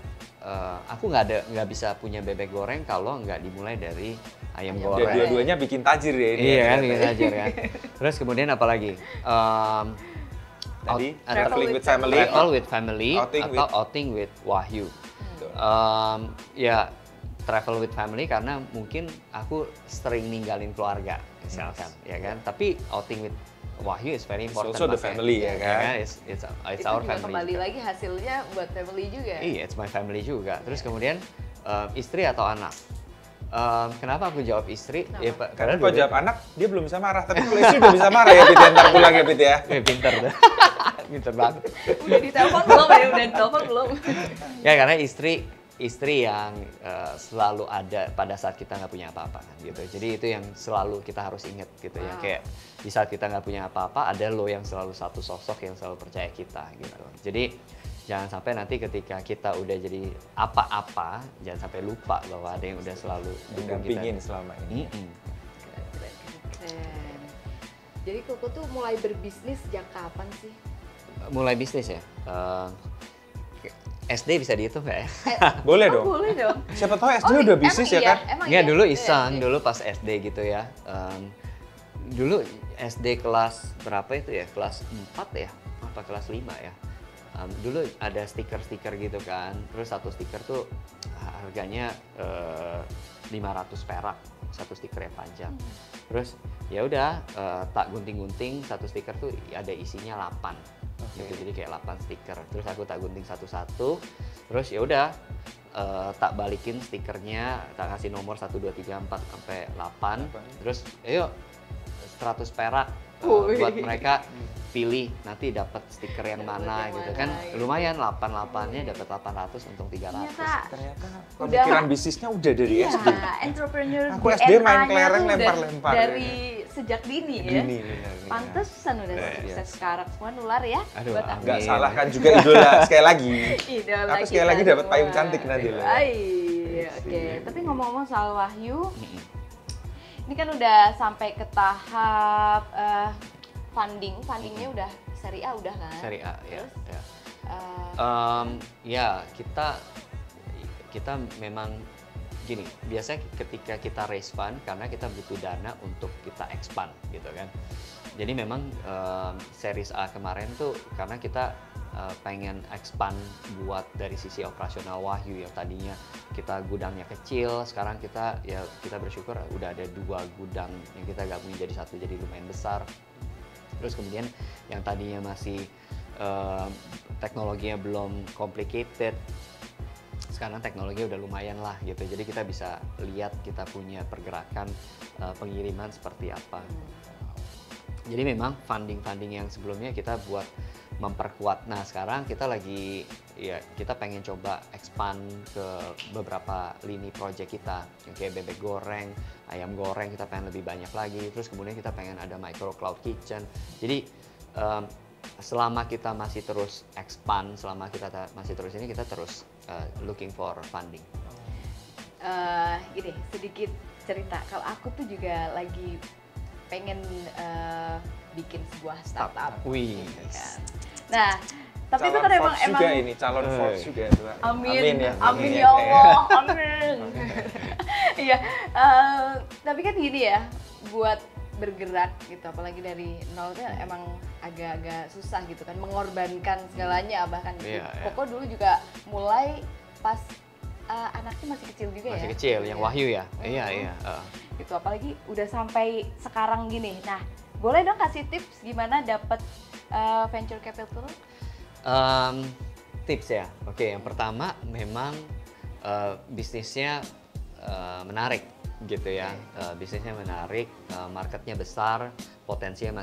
aku nggak bisa punya bebek goreng kalau nggak dimulai dari ayam Dan goreng. dua-duanya bikin tajir ya ini. Iya kan, ternyata. bikin aja kan. Terus kemudian apa lagi? Tadi Travel traveling with with family. Travel with family Outing atau with- outing with Wahyu. Betul. Ya travel with family karena mungkin aku sering ninggalin keluarga misalkan, ya kan. Tapi outing with Wahyu is very important. also the Mas, family, ya kan? It's Itu our juga family. kembali juga. lagi hasilnya buat family juga. Iya, it's my family juga. Terus kemudian istri atau anak. Kenapa aku jawab istri? Kenapa? Ya, Karena karena kalau dua-duanya- jawab anak, dia belum bisa marah. Tapi kalau istri udah bisa marah ya, Pit. Ntar pulang ya, Pit ya. pinter tuh. Pinter banget. Udah ditelepon belum ya? Udah ditelepon belum? Ya karena istri yang selalu ada pada saat kita nggak punya apa-apa kan gitu. Jadi itu yang selalu kita harus ingat gitu ya. Wow. Kayak di saat kita nggak punya apa-apa ada lo yang selalu satu sosok yang selalu percaya kita gitu. Jadi jangan sampai nanti ketika kita udah jadi apa-apa jangan sampai lupa bahwa ada yang udah selalu dukung Dampingin kita. selama ini. Keren. Jadi Koko tuh mulai berbisnis sejak kapan sih? Mulai bisnis ya. SD bisa dihitung nggak ya? Boleh Oh, dong. boleh dong. Siapa tahu SD udah bisnis ya kan? Emang Nggak, iya? dulu Iya, iseng, iya. dulu pas SD gitu ya. Dulu SD kelas berapa itu ya? Kelas 4 ya? Apa kelas 5 ya? Dulu ada stiker-stiker gitu kan. Terus satu stiker tuh harganya 500 perak. Satu stiker yang panjang. Terus ya udah tak gunting-gunting satu stiker tuh ada isinya 8. Gitu, jadi kayak 8 stiker. Terus aku tak gunting satu-satu. Terus ya udah tak balikin stikernya, tak kasih nomor 1, 2, 3, 4 sampai 8. Terus ayo 100 perak buat mereka pilih nanti dapat stiker yang mana gitu kan. Lumayan 88-nya dapat 800 untung 300. Ternyata pemikiran bisnisnya udah dari SD. Entrepreneur Aku SD main kelereng lempar-lempar. Dari sejak dini ya. Pantesan udah sukses sekarang. Semua nular ya. Aduh, nggak salah kan juga idola sekali lagi. Idola aku sekali lagi dapat payung cantik nanti loh. Oke. Tapi ngomong-ngomong soal Wahyu, ini kan udah sampai ke tahap fundingnya udah seri A udah kan? Seri A, terus, ya kita memang gini, biasanya ketika kita raise fund karena kita butuh dana untuk kita expand gitu kan. Jadi memang series A kemarin tuh karena kita pengen expand buat dari sisi operasional Wahyu yang tadinya kita gudangnya kecil, sekarang kita bersyukur udah ada 2 gudang yang kita gabungin jadi 1 jadi lumayan besar. Terus kemudian yang tadinya masih teknologinya belum complicated, sekarang teknologi udah lumayan lah gitu. Jadi kita bisa lihat kita punya pergerakan pengiriman seperti apa. Jadi memang funding yang sebelumnya kita buat memperkuat. Nah sekarang kita kita pengen coba expand ke beberapa lini project kita, yang kayak bebek goreng, ayam goreng kita pengen lebih banyak lagi. Terus kemudian kita pengen ada micro cloud kitchen. Jadi selama kita masih terus expand, selama kita masih terus ini, kita terus looking for funding. Ini sedikit cerita. Kalau aku tuh juga lagi pengen bikin sebuah startup. Wih. Gitu kan. Nah, tapi itu kan emang juga ini calon Forbes juga. Amin ya amin. Allah, amin. Iya, tapi kan gini ya, buat bergerak gitu, apalagi dari nol itu emang agak-agak susah gitu kan, mengorbankan segalanya bahkan. Koko dulu juga mulai pas anaknya masih kecil juga masih kecil, yang Wahyu ya? Iya. Gitu, apalagi udah sampai sekarang gini. Nah, boleh dong kasih tips gimana dapet venture capital? Tips ya? Oke, yang pertama memang bisnisnya menarik gitu ya. Bisnisnya menarik, marketnya besar, potensinya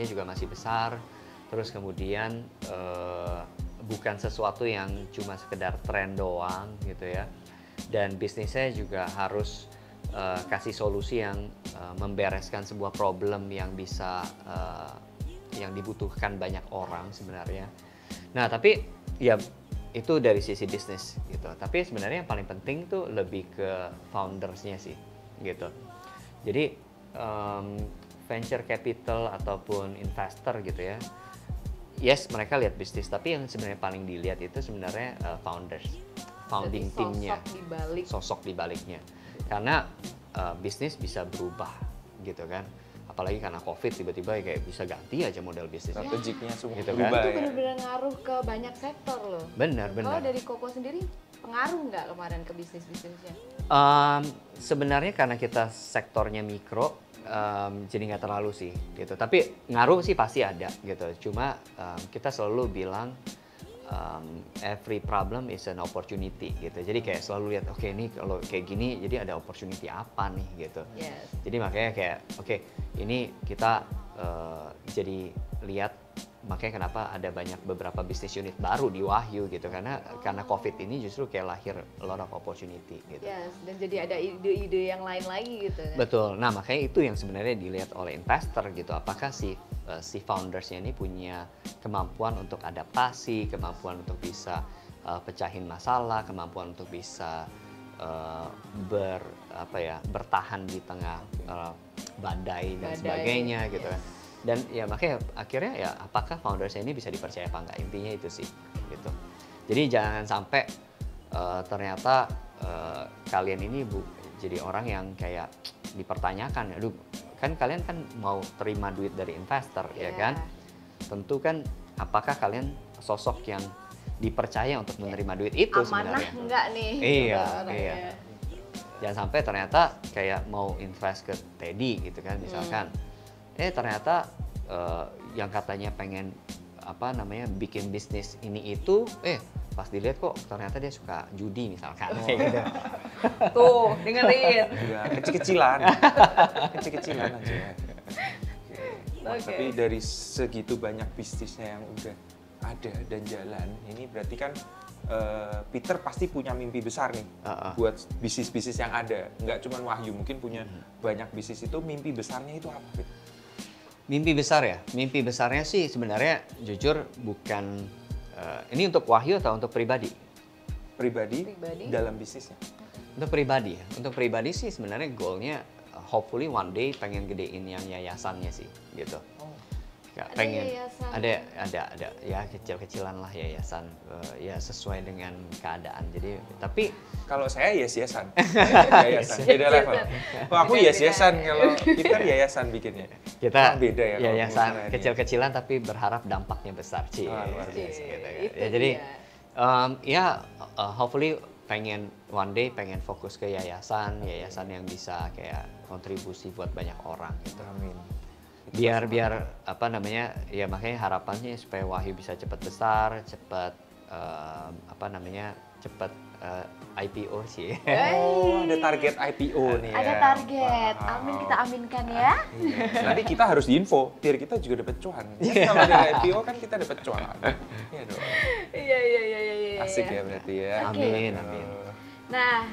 juga masih besar. Terus kemudian bukan sesuatu yang cuma sekedar tren doang gitu ya, dan bisnisnya juga harus kasih solusi yang membereskan sebuah problem yang bisa yang dibutuhkan banyak orang sebenarnya. Nah tapi ya itu dari sisi bisnis gitu, tapi sebenarnya yang paling penting tuh lebih ke foundersnya sih gitu. Jadi venture capital ataupun investor gitu ya, yes mereka lihat bisnis, tapi yang sebenarnya paling dilihat itu sebenarnya founders, founding timnya, sosok di baliknya. Karena bisnis bisa berubah gitu kan, apalagi karena COVID tiba-tiba kayak bisa ganti aja model bisnisnya. Strategiknya semua gitu berubah kan? Itu benar-benar ngaruh ke banyak sektor loh. Benar. Kalau dari Koko sendiri pengaruh nggak kemarin ke bisnisnya? Sebenarnya karena kita sektornya mikro, jadi nggak terlalu sih gitu. Tapi ngaruh sih pasti ada gitu. Cuma kita selalu bilang every problem is an opportunity gitu. Jadi kayak selalu lihat, oke, ini kalau kayak gini jadi ada opportunity apa nih gitu. Yes. Jadi makanya kayak oke, ini kita jadi lihat, makanya kenapa ada banyak beberapa bisnis unit baru di Wahyu gitu, karena COVID ini justru kayak lahir a lot of opportunity gitu. Yes, dan jadi ada ide-ide yang lain lagi gitu. Betul. Nah makanya itu yang sebenarnya dilihat oleh investor gitu. Apakah si foundersnya ini punya kemampuan untuk adaptasi, kemampuan untuk bisa pecahin masalah, kemampuan untuk bisa bertahan di tengah badai dan sebagainya gitu kan. Dan ya makanya akhirnya ya apakah foundersnya ini bisa dipercaya apa enggak, intinya itu sih gitu. Jadi jangan sampai ternyata kalian ini jadi orang yang kayak dipertanyakan, aduh kan kalian kan mau terima duit dari investor ya kan, tentu kan apakah kalian sosok yang dipercaya untuk menerima duit itu amanah sebenarnya. Enggak nih. Iya. Jangan sampai ternyata kayak mau invest ke Teddy gitu kan misalkan, ternyata yang katanya pengen bikin bisnis ini itu pas dilihat kok ternyata dia suka judi misalkan kayak gitu. Tuh, dengerin. Ya, kecil-kecilan. Kecil-kecilan aja. Wah, Oke. tapi dari segitu banyak bisnisnya yang udah ada dan jalan, ini berarti kan Peter pasti punya mimpi besar nih buat bisnis-bisnis yang ada. Nggak cuma Wahyu, mungkin punya banyak bisnis itu. Mimpi besarnya itu apa, Peter? Mimpi besar ya? Mimpi besarnya sih sebenarnya jujur bukan, ini untuk Wahyu atau untuk pribadi? Pribadi. Dalam bisnisnya? Untuk pribadi ya? Untuk pribadi sih sebenarnya goalnya hopefully one day pengen gedein yang yayasannya sih gitu. Nggak, Ada pengen yayasan? ada ya kecil-kecilan lah yayasan, ya sesuai dengan keadaan. Jadi tapi Kalau saya yayasan, yayasan beda level. Kalau aku yayasan, kalau Peter yayasan bikinnya. kita Beda ya kalau yayasan pengusahanya. kecil-kecilan tapi berharap dampaknya besar sih. Luar biasa. Gitu kan. Itu Ya, jadi dia. hopefully pengen one day pengen fokus ke yayasan yang bisa kayak kontribusi buat banyak orang gitu. Amin. biar apa namanya ya, makanya harapannya supaya Wahyu bisa cepat besar, cepat cepat IPO sih. Oh, ada target IPO nih. Ada ya. target. Wow. Amin, kita aminkan ya. Iya. Nanti kita harus diinfo, biar kita juga dapat cuan. Kalau ada IPO kan kita dapat cuan. Iya dong. Iya. Asik ya berarti ya. Oke. Amin. Nah,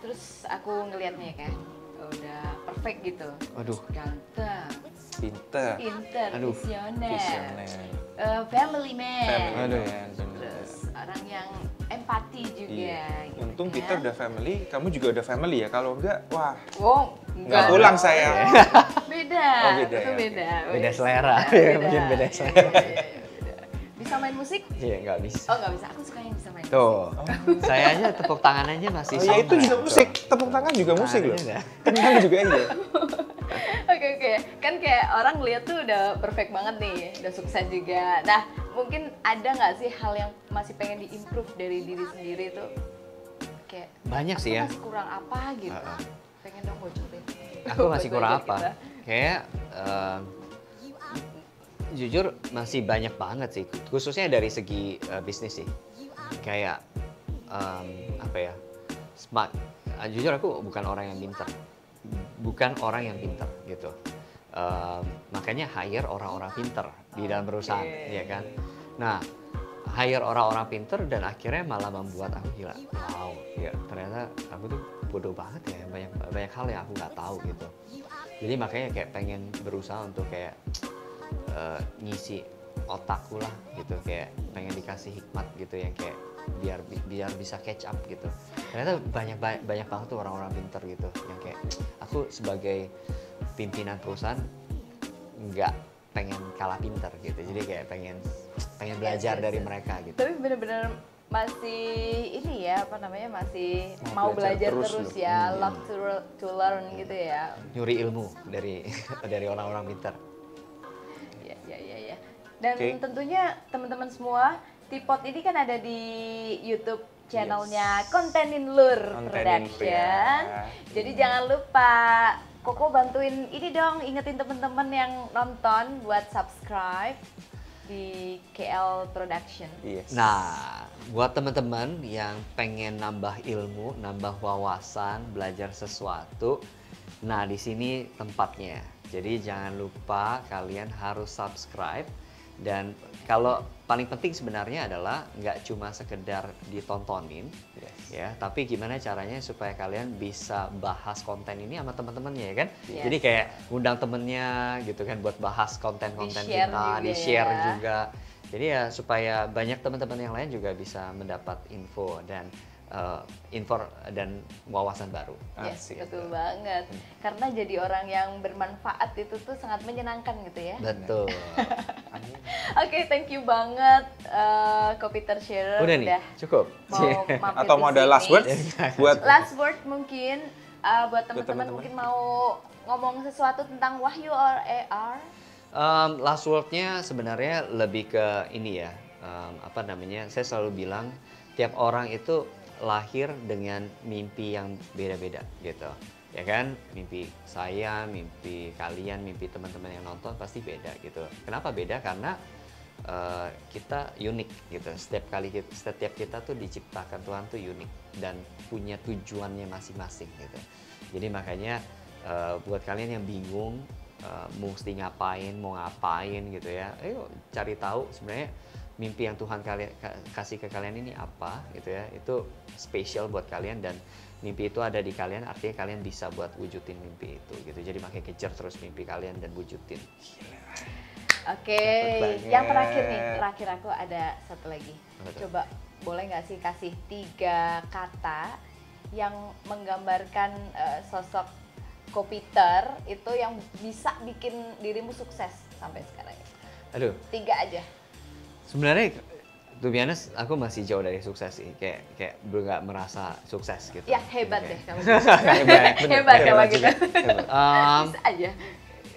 terus aku ngelihatnya kan, udah perfect gitu. Waduh. Ganteng, Pinter. Aduh. visioner, family man. Family Aduh. man, bener. Terus orang yang empati juga. Iya. Gitu Untung kan. Peter udah family, kamu juga udah family ya. Kalau enggak, wah, Oh, nggak pulang saya. Beda. Oh, beda Itu ya, beda. Beda selera. Beda. Mungkin beda Iya, selera. iya, beda. Bisa main musik? Iya nggak bisa. Oh, nggak bisa. Aku suka yang bisa main musik. Tuh, saya aja tepuk tangan aja masih. Oh, ya itu sama, juga tuh. musik. Tepuk tangan juga musik loh. Tangannya dah. Tenang juga iya. Oke. Kan kayak orang lihat tuh udah perfect banget nih, udah sukses juga. Nah, mungkin ada nggak sih hal yang masih pengen diimprove dari diri sendiri tuh? Kayak Banyak sih aku ya. masih kurang apa gitu. Pengen dong bocorin. Aku masih Buat kurang budget kita. apa? Kayak jujur masih banyak banget sih, khususnya dari segi bisnis sih. Kayak apa ya? Smart. Jujur aku bukan orang yang pintar. Gitu. Makanya hire orang-orang pintar di dalam perusahaan, ya kan? Nah, hire orang-orang pintar dan akhirnya malah membuat aku gila. Wow, ya ternyata aku tuh bodoh banget ya, banyak hal yang aku nggak tahu gitu. Jadi makanya kayak pengen berusaha untuk kayak ngisi otakku lah gitu, kayak pengen dikasih hikmat gitu yang kayak biar bisa catch up gitu. Ternyata banyak banget tuh orang-orang pintar gitu yang kayak aku sebagai pimpinan perusahaan nggak pengen kalah pintar gitu. Jadi kayak pengen belajar dari mereka gitu. Tapi bener-bener masih ini ya, apa namanya, masih mau belajar belajar terus terus loh. ya, love to learn gitu ya. Nyuri ilmu dari orang-orang pintar. Ya. Dan Oke. tentunya teman-teman semua, Tipot ini kan ada di YouTube channelnya Kontenin Lur Kontenin Production. Pria. Jadi jangan lupa Koko bantuin ini dong, ingetin teman-teman yang nonton buat subscribe di KL Production. Yes. Nah, buat teman-teman yang pengen nambah ilmu, nambah wawasan, belajar sesuatu, nah di sini tempatnya. Jadi jangan lupa kalian harus subscribe. Dan kalau paling penting sebenarnya adalah nggak cuma sekedar ditontonin, ya, tapi gimana caranya supaya kalian bisa bahas konten ini sama teman-temannya, ya kan? Yes. Jadi kayak ngundang temennya gitu kan buat bahas konten-konten Di-share kita, juga di-share ya. juga. Jadi ya supaya banyak teman-teman yang lain juga bisa mendapat info dan wawasan baru. Yes, Asik. betul banget. Karena jadi orang yang bermanfaat itu tuh sangat menyenangkan gitu ya. Betul. Oke, thank you banget Ko Peter Scherer Udah nih, cukup. mau mampir Atau di mau ada sini. last words buat Last word mungkin buat teman-teman teman-teman. mungkin mau ngomong sesuatu tentang Wahyu or AR. Last word-nya sebenarnya lebih ke ini ya, saya selalu bilang tiap orang itu lahir dengan mimpi yang beda-beda gitu, ya kan? Mimpi saya, mimpi kalian, mimpi teman-teman yang nonton pasti beda gitu. Kenapa beda? Karena kita unik gitu. Setiap kita tuh diciptakan Tuhan tuh unik dan punya tujuannya masing-masing gitu. Jadi makanya buat kalian yang bingung mesti ngapain, mau ngapain gitu ya, ayo cari tahu sebenarnya mimpi yang Tuhan kasih ke kalian ini apa gitu ya. Itu spesial buat kalian dan mimpi itu ada di kalian, artinya kalian bisa buat wujudin mimpi itu gitu. Jadi makanya kejar terus mimpi kalian dan wujudin. Oke, yang terakhir aku ada satu lagi. Coba boleh nggak sih kasih 3 kata yang menggambarkan sosok Ko Peter itu yang bisa bikin dirimu sukses sampai sekarang? Aduh. 3 aja. Sebenarnya, to be honest, aku masih jauh dari sukses sih. Kayak belum nggak merasa sukses gitu. Ya hebat deh kamu. Hebat kalau gitu. Bisa aja.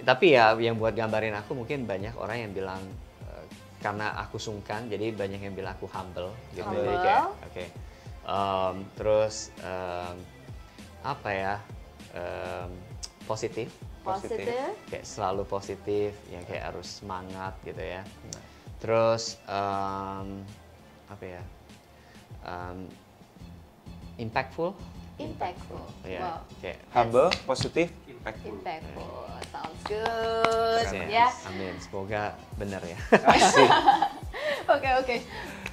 Tapi ya yang buat gambarin aku mungkin banyak orang yang bilang karena aku sungkan, jadi banyak yang bilang aku humble gitu. Jadi kayak terus apa ya, positif. Kayak selalu positif, yang kayak harus semangat gitu ya. Terus apa ya, impactful. Ya, kayak humble, positif, impactful. Sounds good. Ya. Amin. Semoga benar ya. Oke.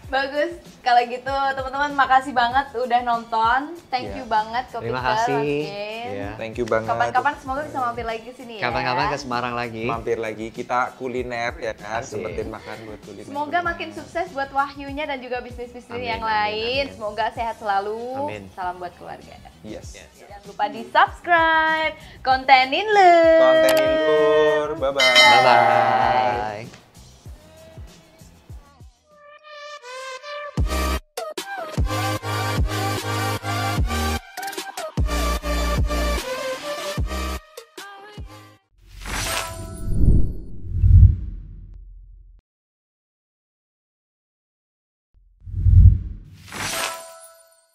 Bagus. Kalau gitu teman-teman makasih banget udah nonton. Thank you banget Ko Peter. Terima kasih. Thank you banget. Kapan-kapan semoga bisa mampir lagi ke sini ya. Kapan-kapan ke Semarang lagi. Mampir lagi, kita kuliner ya kan, sempetin makan buat kuliner. Semoga makin sukses buat Wahyunya dan juga bisnis-bisnis yang lain. Semoga sehat selalu. Amin. Salam buat keluarga. Yes. Jangan lupa di-subscribe. Kontenin Lur. Kontenin Lur. Bye-bye. Bye-bye.